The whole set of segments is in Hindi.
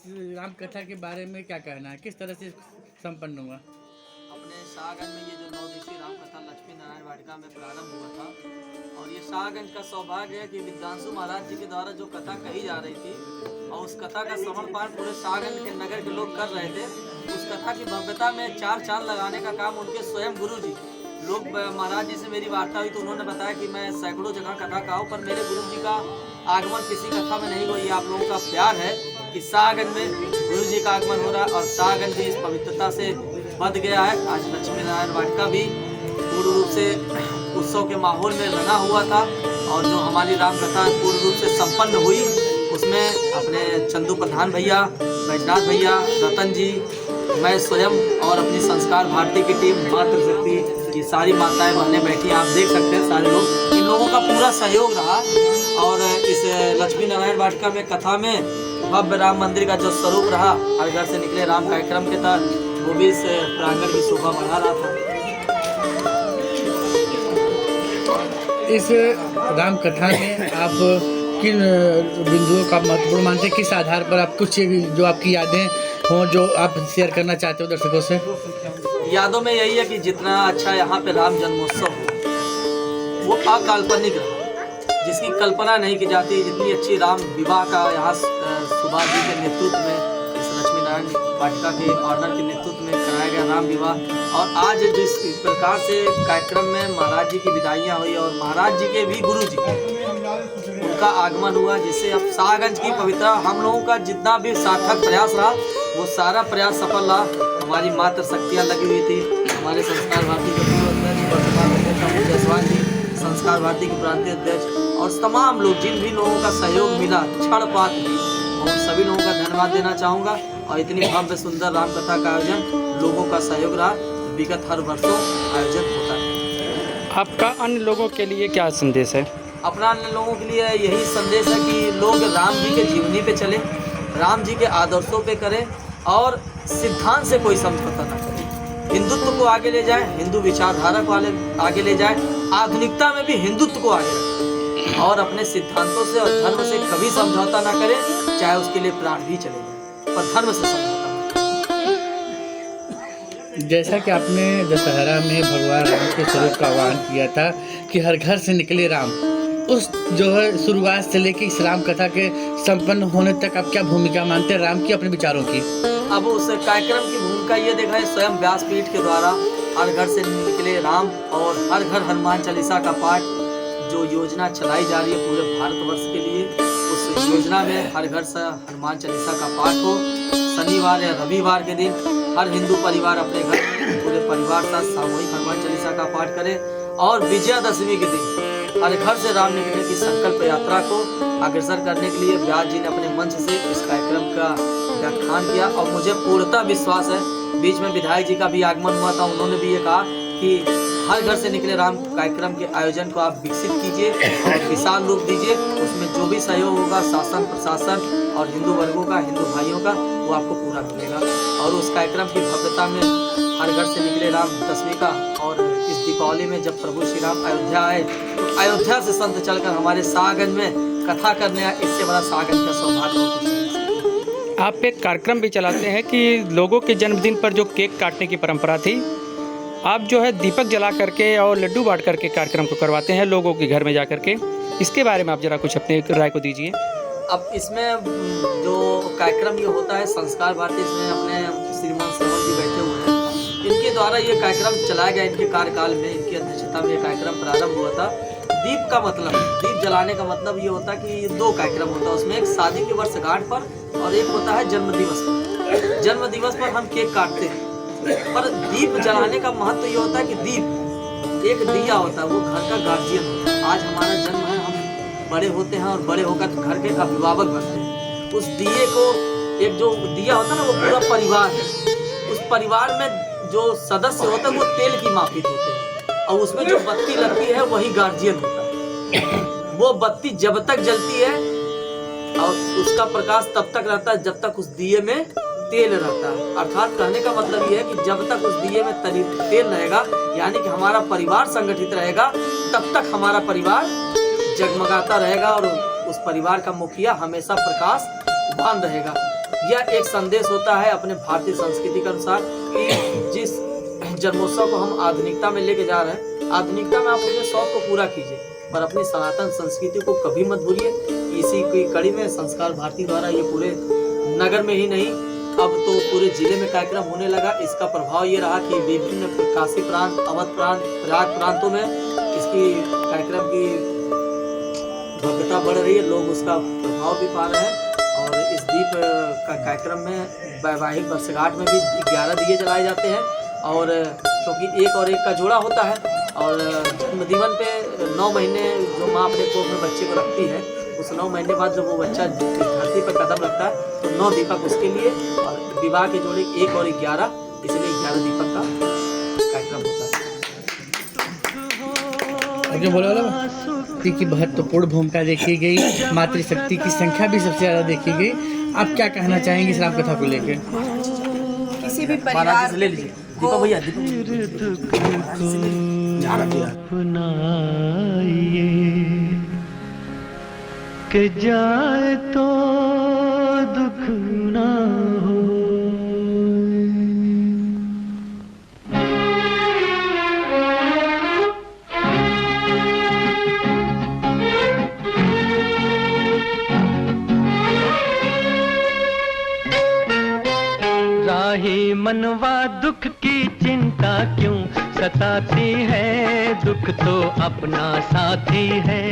राम कथा के बारे में क्या कहना है, किस तरह से संपन्न हुआ? अपने शाहगंज में ये जो 9 दिवसीय राम कथा लक्ष्मी नारायण वाटिका में प्रारंभ हुआ था। और ये शाहगंज का सौभाग्य है कि विद्वांसु महाराज जी के द्वारा जो कथा कही जा रही थी और उस कथा का श्रवण पाठ पूरे शाहगंज के नगर के लोग कर रहे थे। उस कथा की भव्यता में 4 चांद लगाने का काम उनके स्वयं गुरु जी लोग, महाराज जी से मेरी वार्ता हुई तो उन्होंने बताया कि मैं सैकड़ों जगह कथा कहा हूँ, पर मेरे गुरु जी का आगमन किसी कथा में नहीं हुआ। ये आप लोगों का प्यार है कि शाहगंज में गुरु जी का आगमन हो रहा है और शाहगंज भी इस पवित्रता से बध गया है। आज लक्ष्मी नारायण वाटिका भी पूर्ण रूप से उत्सव के माहौल में बना हुआ था और जो हमारी राम कथा पूर्ण रूप से संपन्न हुई उसमें अपने चंदू प्रधान भैया, बैजनाथ भैया, रतन जी, मैं स्वयं और अपनी संस्कार भारती की टीम, मातृशक्ति की सारी माताएं बहनें बैठी, आप देख सकते हैं सारे लोग, इन लोगों का पूरा सहयोग रहा। और इस लक्ष्मी नारायण वाटिका में कथा में भव्य राम मंदिर का जो स्वरूप रहा, हर घर से निकले राम कार्यक्रम के तहत वो भी इस प्रांगण की शोभा बढ़ा रहा था। इस राम कथा में आप किन बिंदुओं का महत्वपूर्ण मानते हैं? किस आधार पर आप कुछ जो आपकी यादें हों जो आप शेयर करना चाहते हो दर्शकों से? यादों में यही है कि जितना अच्छा यहाँ पे राम जन्मोत्सव हो वो अकाल्पनिक रहा, जिसकी कल्पना नहीं की जाती। जितनी अच्छी राम विवाह का यहाँ सुभाष जी के नेतृत्व में, इस लक्ष्मी नारायण वाटिका के ऑनर के नेतृत्व में कराया गया राम विवाह। और आज जिस प्रकार से कार्यक्रम में महाराज जी की विदाइयाँ हुई और महाराज जी के भी गुरु जी उनका आगमन हुआ, जिससे अब शाहगंज की पवित्रता, हम लोगों का जितना भी सार्थक प्रयास रहा वो सारा प्रयास सफल रहा। हमारी मात्र शक्तियाँ लगी हुई थी, हमारे संस्कार भारती के पूर्व अध्यक्ष जायसवाल जी, संस्कार भारती के प्रांतीय अध्यक्ष और तमाम लोग, जिन भी लोगों का सहयोग मिला क्षणपात भी, उन सभी लोगों का धन्यवाद देना चाहूँगा। और इतनी भव्य सुंदर राम कथा का आयोजन लोगों का सहयोग रहा, विगत हर वर्षों आयोजन होता है। आपका अन्य लोगों के लिए क्या संदेश है? अपना अन्य लोगों के लिए यही संदेश है कि लोग राम जी के जीवनी पे चले, राम जी के आदर्शों पे करें और सिद्धांत से कोई समझौता न करें। हिंदुत्व को आगे ले जाए, हिंदू विचारधारा को आगे ले जाए, आधुनिकता में भी हिंदुत्व को आगे रखें और अपने सिद्धांतों से और धर्म से कभी समझौता न करें, चाहे उसके लिए प्राण भी चले जाए, पर धर्म से समझौता। जैसा कि आपने दशहरा में भगवान राम के स्वरूप का आह्वान किया था कि हर घर से निकले राम, उस जो है शुरुआत से लेकर इस राम कथा के संपन्न होने तक आप क्या भूमिका मानते हैं राम की, अपने विचारों की? अब उस कार्यक्रम की भूमिका ये देखा है स्वयं व्यासपीठ के द्वारा हर घर से निकले राम और हर घर हनुमान चालीसा का पाठ जो योजना चलाई जा रही है पूरे भारतवर्ष के लिए, उस योजना में हर घर से हनुमान चालीसा का पाठ हो। शनिवार या रविवार के दिन हर हिंदू परिवार अपने घर में पूरे परिवार साथ सामूहिक हनुमान चालीसा का पाठ करे और विजयादशमी के दिन हर घर से राम निकलने की संकल्प यात्रा को अग्रसर करने के लिए व्यास जी ने अपने मंच से इस कार्यक्रम का व्याख्यान किया। और मुझे पूर्णतः विश्वास है, बीच में विधायक जी का भी आगमन हुआ था, उन्होंने भी ये कहा कि हर घर से निकले राम कार्यक्रम के आयोजन को आप विकसित कीजिए और विशाल रूप दीजिए। उसमें जो भी सहयोग होगा शासन प्रशासन और हिंदू वर्गों का, हिंदू भाइयों का, वो आपको पूरा मिलेगा। और उस कार्यक्रम की भव्यता में हर घर से निकले राम 10वीं का और इस दीपावली में जब प्रभु श्री राम अयोध्या आए तो अयोध्या से संत चलकर हमारे शाहगंज में कथा करने आए, इससे बड़ा शाहगंज का सौभाग्य। आप एक कार्यक्रम भी चलाते हैं कि लोगों के जन्मदिन पर जो केक काटने की परंपरा थी, आप जो है दीपक जला करके और लड्डू बांट करके कार्यक्रम को करवाते हैं लोगों के घर में जा करके, इसके बारे में आप जरा कुछ अपने राय को दीजिए। अब इसमें जो कार्यक्रम ये होता है संस्कार भारती, इसमें अपने श्रीमान श्रवण जी बैठे हुए हैं, इनके द्वारा ये कार्यक्रम चलाया गया। इनके कार्यकाल में, इनकी अध्यक्षता में ये कार्यक्रम प्रारंभ हुआ था। दीप का मतलब, दीप जलाने का मतलब ये होता है कि 2 कार्यक्रम होता है उसमें, एक शादी की वर्षगांठ पर और एक होता है जन्म दिवस पर। जन्म दिवस पर हम केक काटते हैं, पर दीप जलाने का महत्व ये होता है कि दीप एक दिया होता है, वो घर का गार्जियन होता है। आज हमारा जन्म है, हम बड़े होते हैं और बड़े होकर घर के अभिभावक बनते हैं। उस दिए को, एक जो दिया होता है ना, वो पूरा परिवार है। उस परिवार में जो सदस्य होते हैं वो तेल की माफिक होते हैं और उसमें जो बत्ती लगती है वही गार्जियन होता है। वो बत्ती जब तक जलती है और उसका प्रकाश तब तक रहता है जब तक उस दिए में तेल रहता है। अर्थात कहने का मतलब ये है कि जब तक उस दिए में तेल रहेगा, यानी कि हमारा परिवार संगठित रहेगा, तब तक हमारा परिवार जगमगाता रहेगा और उस परिवार का मुखिया हमेशा प्रकाशवान रहेगा। यह एक संदेश होता है अपने भारतीय संस्कृति के अनुसार कि जिस जन्मोत्सव को हम आधुनिकता में लेके जा रहे हैं, आधुनिकता में आप अपने शौक को पूरा कीजिए पर अपनी सनातन संस्कृति को कभी मत भूलिए। इसी की कड़ी में संस्कार भारती द्वारा ये पूरे नगर में ही नहीं अब तो पूरे जिले में कार्यक्रम होने लगा। इसका प्रभाव ये रहा कि विभिन्न काशी प्रांत, अवध प्रांत, प्रयाग प्रांतों में इसकी कार्यक्रम की भव्यता बढ़ रही है, लोग उसका प्रभाव भी पा रहे हैं। और इस दीप का कार्यक्रम में वैवाहिक वर्षगांठ में भी 11 दिए जलाए जाते हैं और क्योंकि एक और एक का जोड़ा होता है और जन्मदिवन पे 9 महीने जो माँ अपने कोख में बच्चे को रखती है, उस 9 महीने बाद जब वो बच्चा धरती पर कदम रखता है तो 9 दीपक उसके लिए और विवाह के जोड़े 1 और 11, इसलिए 11 दीपक का कार्यक्रम होता है। जो बोला शक्ति की महत्वपूर्ण भूमिका देखी गई, मातृशक्ति की संख्या भी सबसे ज़्यादा देखी गई। आप क्या कहना चाहेंगे इस राम कथा को लेकर? किसी भी परिवार ले लीजिए दीपक भैया, के जाए तो दुख ना हो। राही मनवा दुख की चिंता क्यों सताती है, दुख तो अपना साथी है।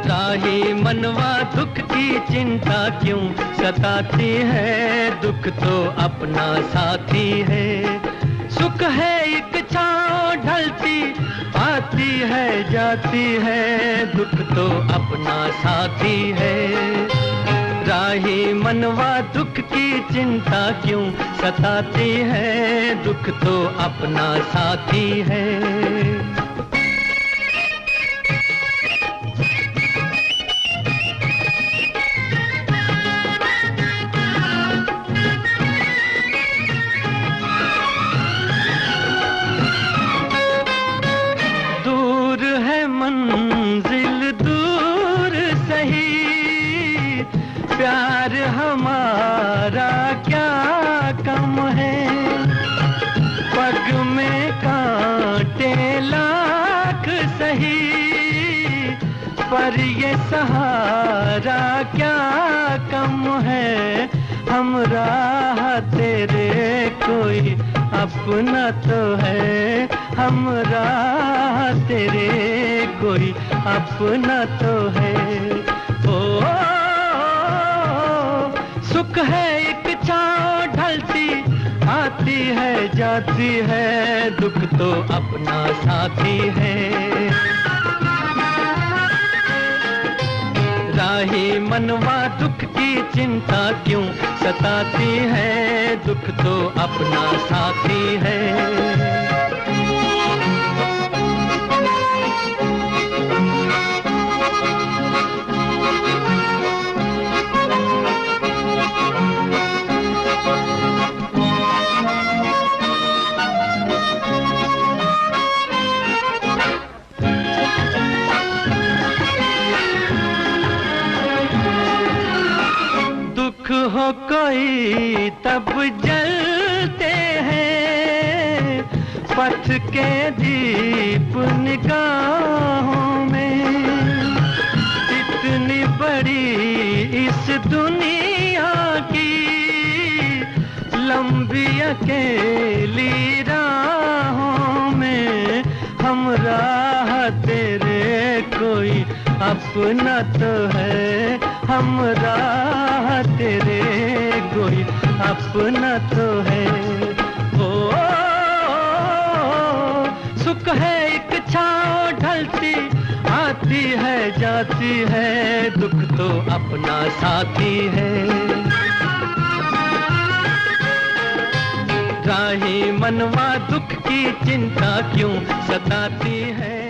राही मनवा दुख की चिंता क्यों सताती है, दुख तो अपना साथी है। सुख है एक छाँव ढलती आती है जाती है, दुख तो अपना साथी है। राही मनवा दुख की चिंता क्यों सताती है, दुख तो अपना साथी है। दूर है मंजिल दूर सही, प्यार हमारा क्या कम है। पग में कांटे लाख सही, पर ये सहारा क्या कम है। हम राह तेरे कोई अपना तो है, हम राह तेरे कोई अपना तो है। ओ सुख है एक छाँव ढलती आती है जाती है, दुख तो अपना साथी है। राही मनवा दुख की चिंता क्यों सताती है, दुख तो अपना साथी है। हो कोई तब जलते हैं, पथ के दीप निगाहों में। इतनी बड़ी इस दुनिया की लंबी अकेली राहों में, हम राह तेरे कोई अपना तो है, हम राह तेरे कोई अपना तो है। ओ सुख है एक छाँव ढलती आती है जाती है, दुख तो अपना साथी है। राही मनवा दुख की चिंता क्यों सताती है।